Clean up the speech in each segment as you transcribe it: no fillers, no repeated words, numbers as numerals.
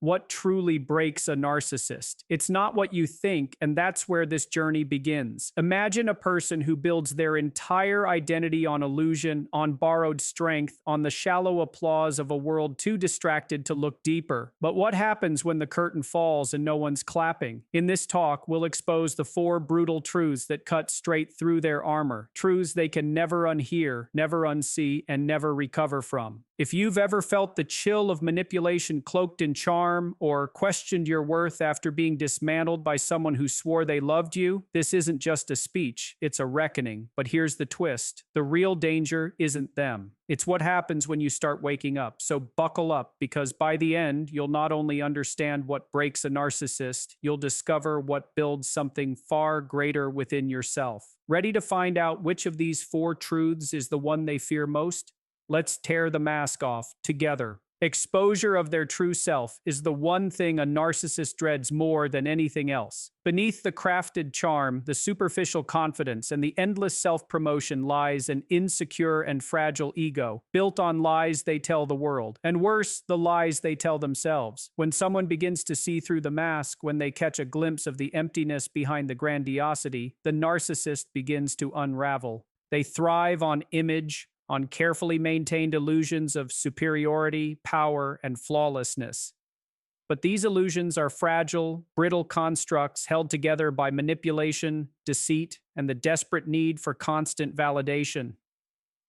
What truly breaks a narcissist? It's not what you think, and that's where this journey begins. Imagine a person who builds their entire identity on illusion, on borrowed strength, on the shallow applause of a world too distracted to look deeper. But what happens when the curtain falls and no one's clapping? In this talk, we'll expose the four brutal truths that cut straight through their armor, truths they can never unhear, never unsee, and never recover from. If you've ever felt the chill of manipulation cloaked in charm, or questioned your worth after being dismantled by someone who swore they loved you, this isn't just a speech, it's a reckoning. But here's the twist. The real danger isn't them. It's what happens when you start waking up. So buckle up, because by the end, you'll not only understand what breaks a narcissist, you'll discover what builds something far greater within yourself. Ready to find out which of these four truths is the one they fear most? Let's tear the mask off together. Exposure of their true self is the one thing a narcissist dreads more than anything else. Beneath the crafted charm, the superficial confidence, and the endless self-promotion lies an insecure and fragile ego, built on lies they tell the world, and worse, the lies they tell themselves. When someone begins to see through the mask, when they catch a glimpse of the emptiness behind the grandiosity, the narcissist begins to unravel. They thrive on image, on carefully maintained illusions of superiority, power, and flawlessness. But these illusions are fragile, brittle constructs held together by manipulation, deceit, and the desperate need for constant validation.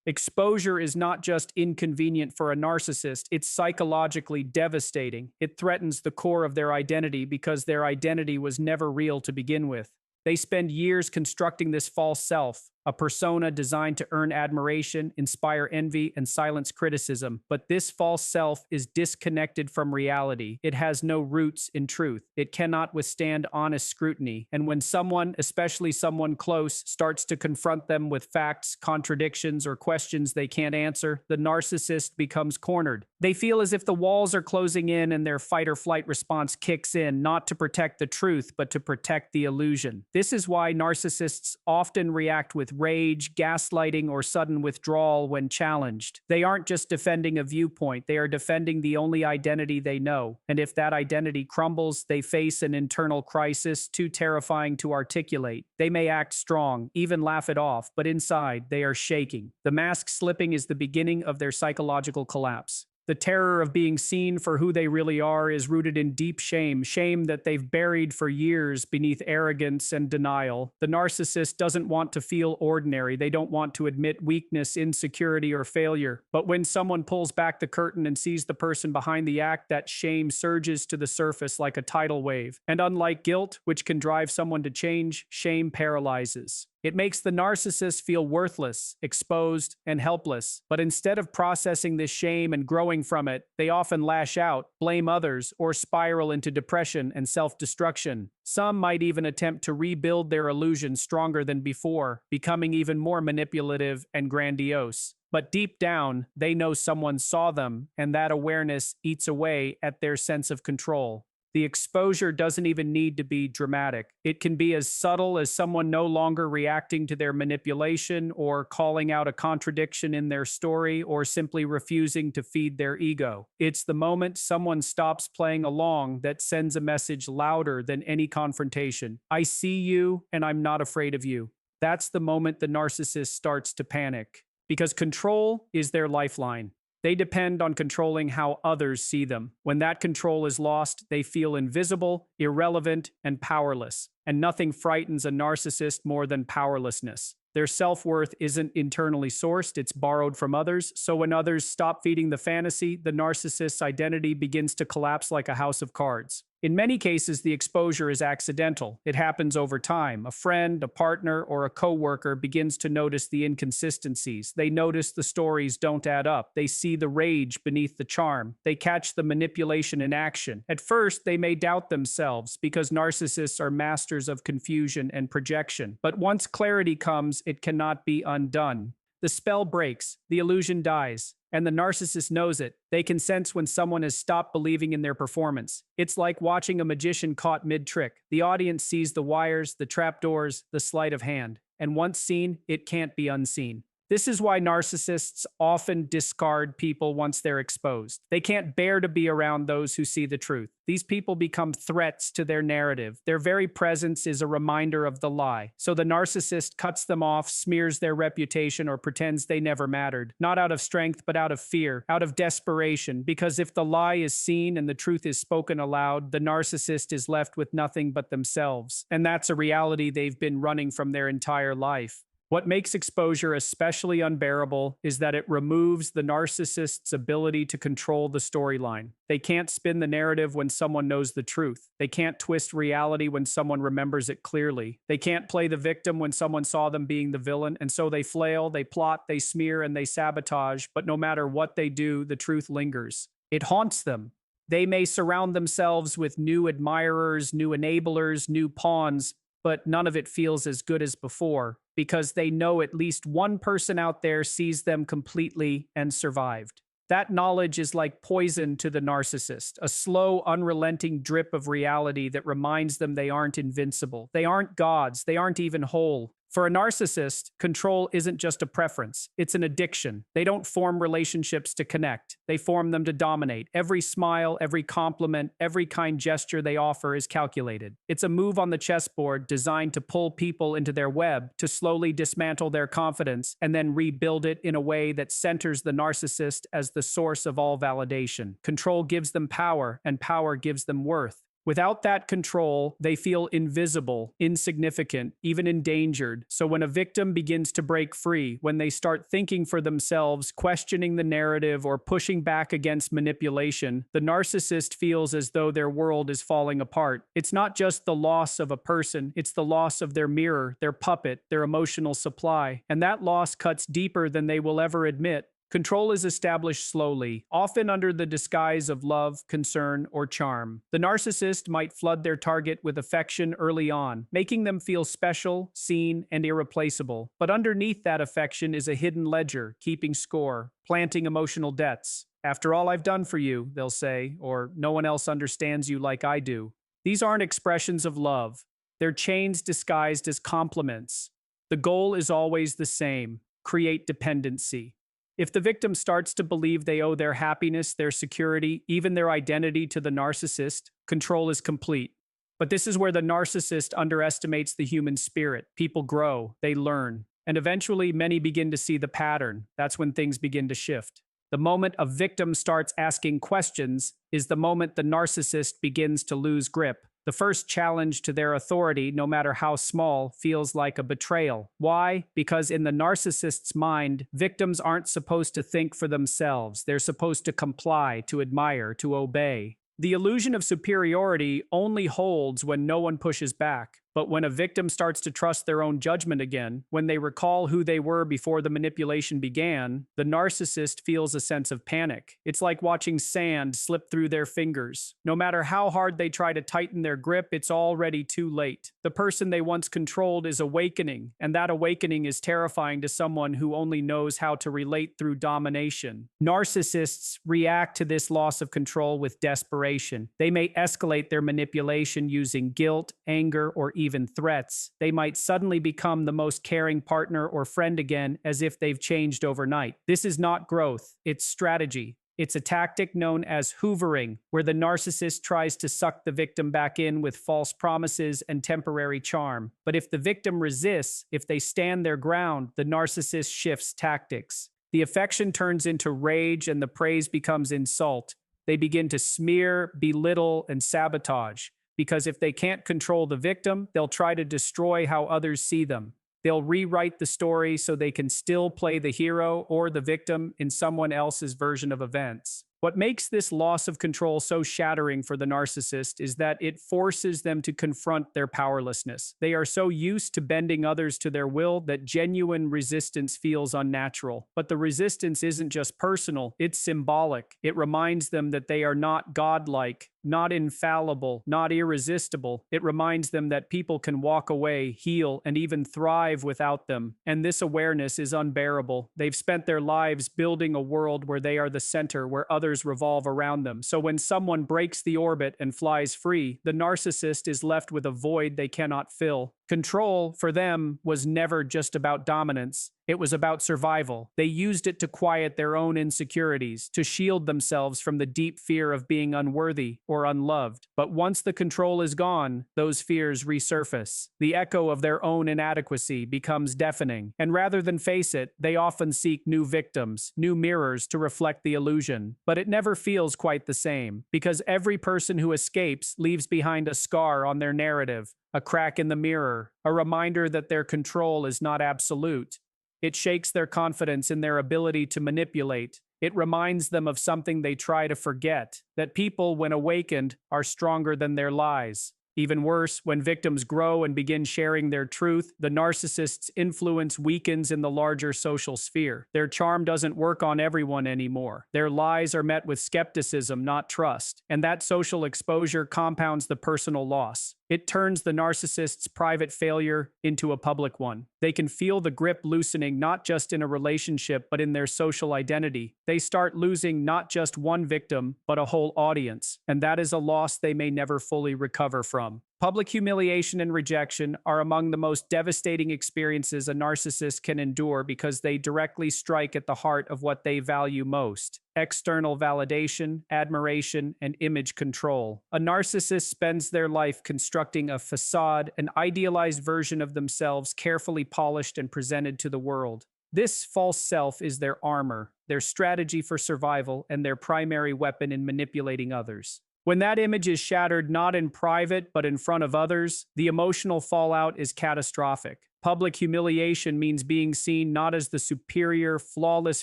Exposure is not just inconvenient for a narcissist, it's psychologically devastating. It threatens the core of their identity because their identity was never real to begin with. They spend years constructing this false self, a persona designed to earn admiration, inspire envy, and silence criticism. But this false self is disconnected from reality. It has no roots in truth. It cannot withstand honest scrutiny. And when someone, especially someone close, starts to confront them with facts, contradictions, or questions they can't answer, the narcissist becomes cornered. They feel as if the walls are closing in and their fight or flight response kicks in, not to protect the truth, but to protect the illusion. This is why narcissists often react with rage, gaslighting, or sudden withdrawal when challenged. They aren't just defending a viewpoint, they are defending the only identity they know. And if that identity crumbles, they face an internal crisis too terrifying to articulate. They may act strong, even laugh it off, but inside, they are shaking. The mask slipping is the beginning of their psychological collapse. The terror of being seen for who they really are is rooted in deep shame, shame that they've buried for years beneath arrogance and denial. The narcissist doesn't want to feel ordinary. They don't want to admit weakness, insecurity, or failure. But when someone pulls back the curtain and sees the person behind the act, that shame surges to the surface like a tidal wave. And unlike guilt, which can drive someone to change, shame paralyzes. It makes the narcissist feel worthless, exposed, and helpless. But instead of processing this shame and growing from it, they often lash out, blame others, or spiral into depression and self-destruction. Some might even attempt to rebuild their illusion stronger than before, becoming even more manipulative and grandiose. But deep down, they know someone saw them, and that awareness eats away at their sense of control. The exposure doesn't even need to be dramatic. It can be as subtle as someone no longer reacting to their manipulation, or calling out a contradiction in their story, or simply refusing to feed their ego. It's the moment someone stops playing along that sends a message louder than any confrontation. I see you, and I'm not afraid of you. That's the moment the narcissist starts to panic, because control is their lifeline. They depend on controlling how others see them. When that control is lost, they feel invisible, irrelevant, and powerless. And nothing frightens a narcissist more than powerlessness. Their self-worth isn't internally sourced, it's borrowed from others. So when others stop feeding the fantasy, the narcissist's identity begins to collapse like a house of cards. In many cases, the exposure is accidental. It happens over time. A friend, a partner, or a coworker begins to notice the inconsistencies. They notice the stories don't add up. They see the rage beneath the charm. They catch the manipulation in action. At first, they may doubt themselves because narcissists are masters of confusion and projection. But once clarity comes, it cannot be undone. The spell breaks, the illusion dies, and the narcissist knows it. They can sense when someone has stopped believing in their performance. It's like watching a magician caught mid-trick. The audience sees the wires, the trapdoors, the sleight of hand. And once seen, it can't be unseen. This is why narcissists often discard people once they're exposed. They can't bear to be around those who see the truth. These people become threats to their narrative. Their very presence is a reminder of the lie. So the narcissist cuts them off, smears their reputation, or pretends they never mattered. Not out of strength, but out of fear, out of desperation. Because if the lie is seen and the truth is spoken aloud, the narcissist is left with nothing but themselves. And that's a reality they've been running from their entire life. What makes exposure especially unbearable is that it removes the narcissist's ability to control the storyline. They can't spin the narrative when someone knows the truth. They can't twist reality when someone remembers it clearly. They can't play the victim when someone saw them being the villain, and so they flail, they plot, they smear, and they sabotage, but no matter what they do, the truth lingers. It haunts them. They may surround themselves with new admirers, new enablers, new pawns, but none of it feels as good as before because they know at least one person out there sees them completely and survived. That knowledge is like poison to the narcissist, a slow, unrelenting drip of reality that reminds them they aren't invincible. They aren't gods. They aren't even whole. For a narcissist, control isn't just a preference, it's an addiction. They don't form relationships to connect. They form them to dominate. Every smile, every compliment, every kind gesture they offer is calculated. It's a move on the chessboard designed to pull people into their web, to slowly dismantle their confidence, and then rebuild it in a way that centers the narcissist as the source of all validation. Control gives them power, and power gives them worth. Without that control, they feel invisible, insignificant, even endangered. So when a victim begins to break free, when they start thinking for themselves, questioning the narrative, or pushing back against manipulation, the narcissist feels as though their world is falling apart. It's not just the loss of a person, it's the loss of their mirror, their puppet, their emotional supply. And that loss cuts deeper than they will ever admit. Control is established slowly, often under the disguise of love, concern, or charm. The narcissist might flood their target with affection early on, making them feel special, seen, and irreplaceable. But underneath that affection is a hidden ledger, keeping score, planting emotional debts. "After all I've done for you," they'll say, or "no one else understands you like I do." These aren't expressions of love. They're chains disguised as compliments. The goal is always the same: create dependency. If the victim starts to believe they owe their happiness, their security, even their identity to the narcissist, control is complete. But this is where the narcissist underestimates the human spirit. People grow, they learn, and eventually many begin to see the pattern. That's when things begin to shift. The moment a victim starts asking questions is the moment the narcissist begins to lose grip. The first challenge to their authority, no matter how small, feels like a betrayal. Why? Because in the narcissist's mind, victims aren't supposed to think for themselves. They're supposed to comply, to admire, to obey. The illusion of superiority only holds when no one pushes back. But when a victim starts to trust their own judgment again, when they recall who they were before the manipulation began, the narcissist feels a sense of panic. It's like watching sand slip through their fingers. No matter how hard they try to tighten their grip, it's already too late. The person they once controlled is awakening, and that awakening is terrifying to someone who only knows how to relate through domination. Narcissists react to this loss of control with desperation. They may escalate their manipulation using guilt, anger, or even threats. They might suddenly become the most caring partner or friend again, as if they've changed overnight. This is not growth, it's strategy. It's a tactic known as hoovering, where the narcissist tries to suck the victim back in with false promises and temporary charm. But if the victim resists, if they stand their ground, the narcissist shifts tactics. The affection turns into rage and the praise becomes insult. They begin to smear, belittle, and sabotage. Because if they can't control the victim, they'll try to destroy how others see them. They'll rewrite the story so they can still play the hero or the victim in someone else's version of events. What makes this loss of control so shattering for the narcissist is that it forces them to confront their powerlessness. They are so used to bending others to their will that genuine resistance feels unnatural. But the resistance isn't just personal, it's symbolic. It reminds them that they are not godlike, not infallible, not irresistible. It reminds them that people can walk away, heal, and even thrive without them. And this awareness is unbearable. They've spent their lives building a world where they are the center, where others revolve around them. So when someone breaks the orbit and flies free, the narcissist is left with a void they cannot fill. Control, for them, was never just about dominance. It was about survival. They used it to quiet their own insecurities, to shield themselves from the deep fear of being unworthy or unloved. But once the control is gone, those fears resurface. The echo of their own inadequacy becomes deafening, and rather than face it, they often seek new victims, new mirrors to reflect the illusion. But it never feels quite the same, because every person who escapes leaves behind a scar on their narrative, a crack in the mirror, a reminder that their control is not absolute. It shakes their confidence in their ability to manipulate. It reminds them of something they try to forget, that people, when awakened, are stronger than their lies. Even worse, when victims grow and begin sharing their truth, the narcissist's influence weakens in the larger social sphere. Their charm doesn't work on everyone anymore. Their lies are met with skepticism, not trust, and that social exposure compounds the personal loss. It turns the narcissist's private failure into a public one. They can feel the grip loosening not just in a relationship but in their social identity. They start losing not just one victim but a whole audience, and that is a loss they may never fully recover from. Public humiliation and rejection are among the most devastating experiences a narcissist can endure because they directly strike at the heart of what they value most: external validation, admiration, and image control. A narcissist spends their life constructing a facade, an idealized version of themselves carefully polished and presented to the world. This false self is their armor, their strategy for survival, and their primary weapon in manipulating others. When that image is shattered not in private but in front of others, the emotional fallout is catastrophic. Public humiliation means being seen not as the superior, flawless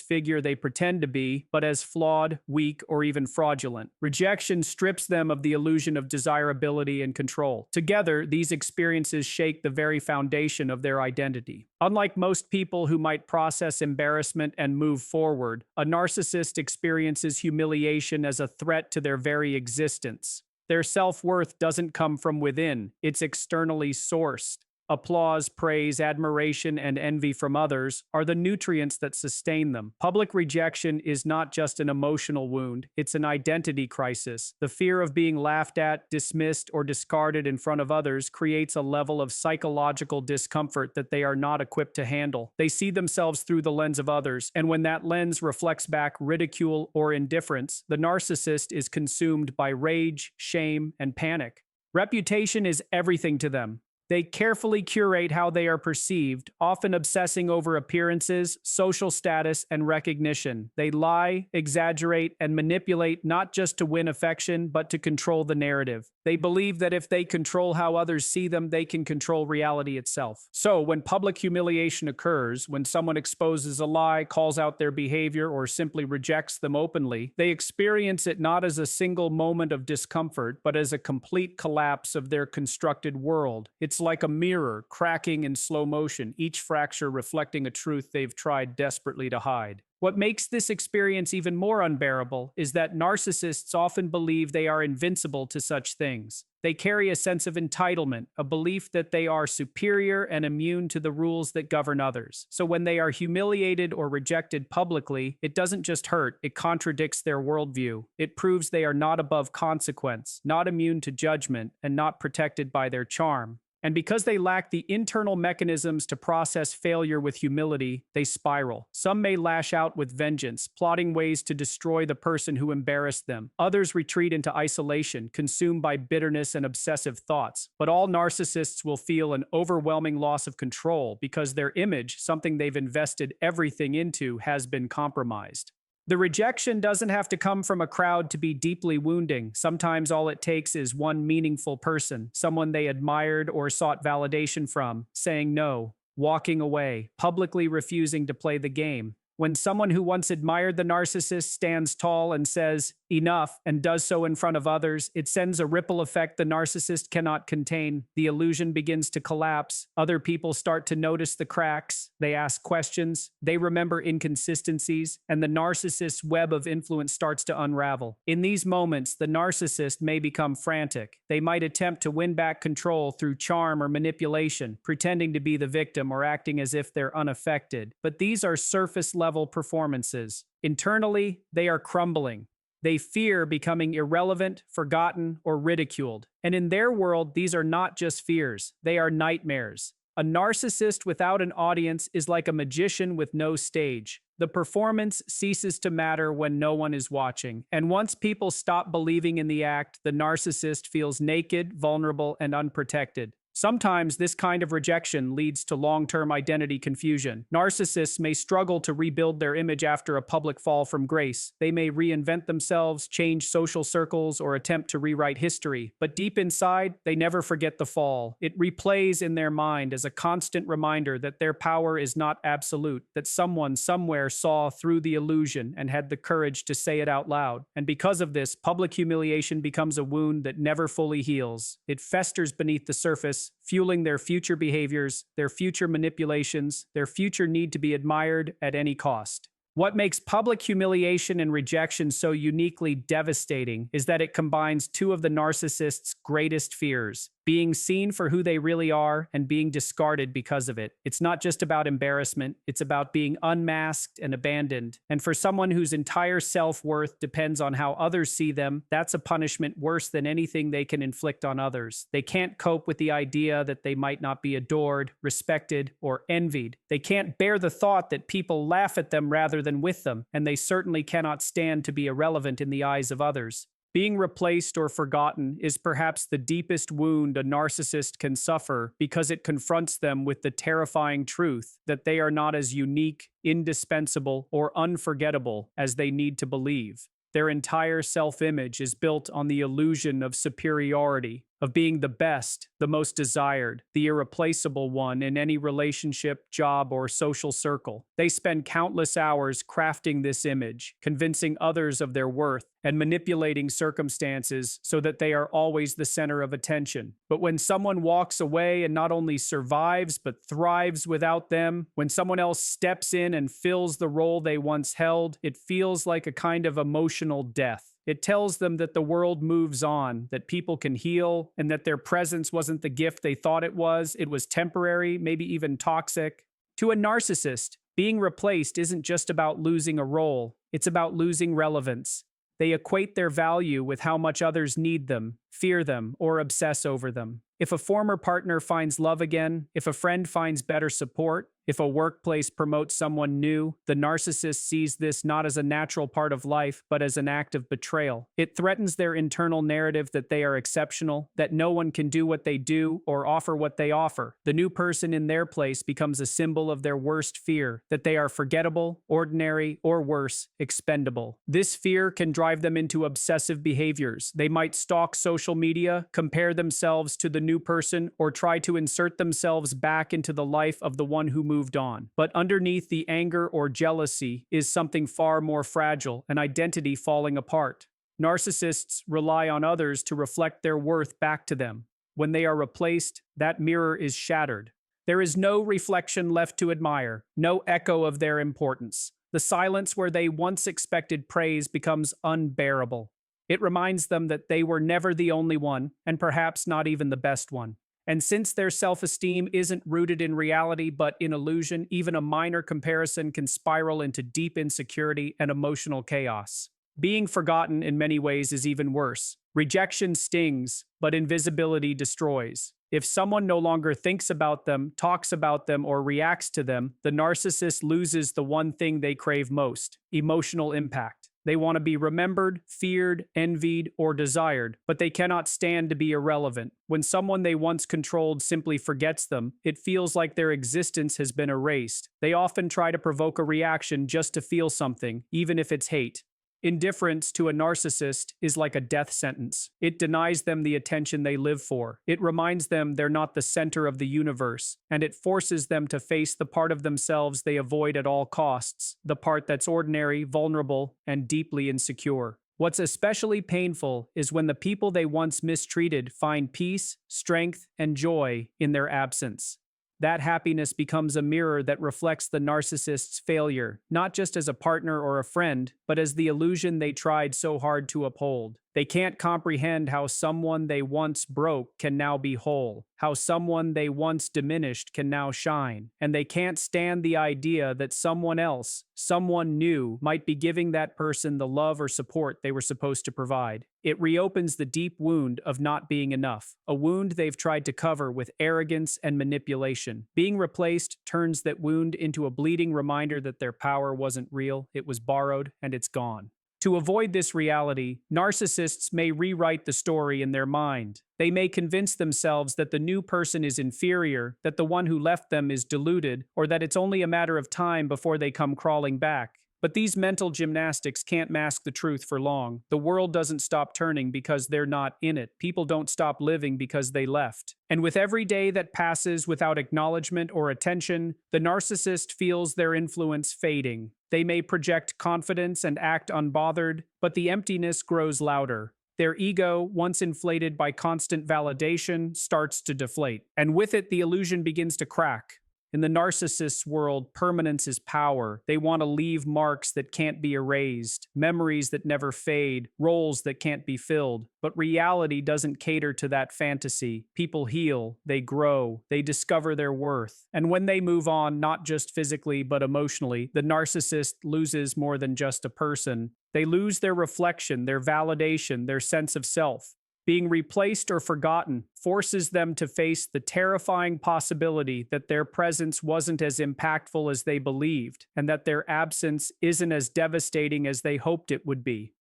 figure they pretend to be, but as flawed, weak, or even fraudulent. Rejection strips them of the illusion of desirability and control. Together, these experiences shake the very foundation of their identity. Unlike most people who might process embarrassment and move forward, a narcissist experiences humiliation as a threat to their very existence. Their self-worth doesn't come from within, it's externally sourced. Applause, praise, admiration, and envy from others are the nutrients that sustain them. Public rejection is not just an emotional wound, it's an identity crisis. The fear of being laughed at, dismissed, or discarded in front of others creates a level of psychological discomfort that they are not equipped to handle. They see themselves through the lens of others, and when that lens reflects back ridicule or indifference, the narcissist is consumed by rage, shame, and panic. Reputation is everything to them. They carefully curate how they are perceived, often obsessing over appearances, social status, and recognition. They lie, exaggerate, and manipulate not just to win affection, but to control the narrative. They believe that if they control how others see them, they can control reality itself. So, when public humiliation occurs, when someone exposes a lie, calls out their behavior, or simply rejects them openly, they experience it not as a single moment of discomfort, but as a complete collapse of their constructed world. It's like a mirror cracking in slow motion, each fracture reflecting a truth they've tried desperately to hide. What makes this experience even more unbearable is that narcissists often believe they are invincible to such things. They carry a sense of entitlement, a belief that they are superior and immune to the rules that govern others. So when they are humiliated or rejected publicly, it doesn't just hurt, it contradicts their worldview. It proves they are not above consequence, not immune to judgment, and not protected by their charm. And because they lack the internal mechanisms to process failure with humility, they spiral. Some may lash out with vengeance, plotting ways to destroy the person who embarrassed them. Others retreat into isolation, consumed by bitterness and obsessive thoughts. But all narcissists will feel an overwhelming loss of control because their image, something they've invested everything into, has been compromised. The rejection doesn't have to come from a crowd to be deeply wounding. Sometimes all it takes is one meaningful person, someone they admired or sought validation from, saying no, walking away, publicly refusing to play the game. When someone who once admired the narcissist stands tall and says, "Enough," and does so in front of others, it sends a ripple effect the narcissist cannot contain. The illusion begins to collapse. Other people start to notice the cracks. They ask questions. They remember inconsistencies, and the narcissist's web of influence starts to unravel. In these moments, the narcissist may become frantic. They might attempt to win back control through charm or manipulation, pretending to be the victim or acting as if they're unaffected. But these are surface-level performances. Internally, they are crumbling. They fear becoming irrelevant, forgotten, or ridiculed. And in their world, these are not just fears, they are nightmares. A narcissist without an audience is like a magician with no stage. The performance ceases to matter when no one is watching. And once people stop believing in the act, the narcissist feels naked, vulnerable, and unprotected. Sometimes this kind of rejection leads to long-term identity confusion. Narcissists may struggle to rebuild their image after a public fall from grace. They may reinvent themselves, change social circles, or attempt to rewrite history. But deep inside, they never forget the fall. It replays in their mind as a constant reminder that their power is not absolute, that someone somewhere saw through the illusion and had the courage to say it out loud. And because of this, public humiliation becomes a wound that never fully heals. It festers beneath the surface, fueling their future behaviors, their future manipulations, their future need to be admired at any cost. What makes public humiliation and rejection so uniquely devastating is that it combines two of the narcissist's greatest fears: being seen for who they really are and being discarded because of it. It's not just about embarrassment, it's about being unmasked and abandoned. And for someone whose entire self-worth depends on how others see them, that's a punishment worse than anything they can inflict on others. They can't cope with the idea that they might not be adored, respected, or envied. They can't bear the thought that people laugh at them rather than with them, and they certainly cannot stand to be irrelevant in the eyes of others. Being replaced or forgotten is perhaps the deepest wound a narcissist can suffer because it confronts them with the terrifying truth that they are not as unique, indispensable, or unforgettable as they need to believe. Their entire self-image is built on the illusion of superiority, of being the best, the most desired, the irreplaceable one in any relationship, job, or social circle. They spend countless hours crafting this image, convincing others of their worth, and manipulating circumstances so that they are always the center of attention. But when someone walks away and not only survives but thrives without them, when someone else steps in and fills the role they once held, it feels like a kind of emotional death. It tells them that the world moves on, that people can heal, and that their presence wasn't the gift they thought it was temporary, maybe even toxic. To a narcissist, being replaced isn't just about losing a role, it's about losing relevance. They equate their value with how much others need them, fear them, or obsess over them. If a former partner finds love again, if a friend finds better support, if a workplace promotes someone new, the narcissist sees this not as a natural part of life, but as an act of betrayal. It threatens their internal narrative that they are exceptional, that no one can do what they do or offer what they offer. The new person in their place becomes a symbol of their worst fear, that they are forgettable, ordinary, or worse, expendable. This fear can drive them into obsessive behaviors. They might stalk social media, compare themselves to the new person, or try to insert themselves back into the life of the one who moved on. But underneath the anger or jealousy is something far more fragile, an identity falling apart. Narcissists rely on others to reflect their worth back to them. When they are replaced, that mirror is shattered. There is no reflection left to admire, no echo of their importance. The silence where they once expected praise becomes unbearable. It reminds them that they were never the only one, and perhaps not even the best one. And since their self-esteem isn't rooted in reality but in illusion, even a minor comparison can spiral into deep insecurity and emotional chaos. Being forgotten in many ways is even worse. Rejection stings, but invisibility destroys. If someone no longer thinks about them, talks about them, or reacts to them, the narcissist loses the one thing they crave most: emotional impact. They want to be remembered, feared, envied, or desired, but they cannot stand to be irrelevant. When someone they once controlled simply forgets them, it feels like their existence has been erased. They often try to provoke a reaction just to feel something, even if it's hate. Indifference to a narcissist is like a death sentence. It denies them the attention they live for. It reminds them they're not the center of the universe, and it forces them to face the part of themselves they avoid at all costs, the part that's ordinary, vulnerable, and deeply insecure. What's especially painful is when the people they once mistreated find peace, strength, and joy in their absence. That happiness becomes a mirror that reflects the narcissist's failure, not just as a partner or a friend, but as the illusion they tried so hard to uphold. They can't comprehend how someone they once broke can now be whole, how someone they once diminished can now shine, and they can't stand the idea that someone else, someone new, might be giving that person the love or support they were supposed to provide. It reopens the deep wound of not being enough, a wound they've tried to cover with arrogance and manipulation. Being replaced turns that wound into a bleeding reminder that their power wasn't real, it was borrowed, and it's gone. To avoid this reality, narcissists may rewrite the story in their mind. They may convince themselves that the new person is inferior, that the one who left them is deluded, or that it's only a matter of time before they come crawling back. But these mental gymnastics can't mask the truth for long. The world doesn't stop turning because they're not in it. People don't stop living because they left. And with every day that passes without acknowledgement or attention, the narcissist feels their influence fading. They may project confidence and act unbothered, but the emptiness grows louder. Their ego, once inflated by constant validation, starts to deflate. And with it, the illusion begins to crack. In the narcissist's world, permanence is power. They want to leave marks that can't be erased, memories that never fade, roles that can't be filled. But reality doesn't cater to that fantasy. People heal, they grow, they discover their worth. And when they move on, not just physically but emotionally, the narcissist loses more than just a person. They lose their reflection, their validation, their sense of self. Being replaced or forgotten forces them to face the terrifying possibility that their presence wasn't as impactful as they believed, and that their absence isn't as devastating as they hoped it would be.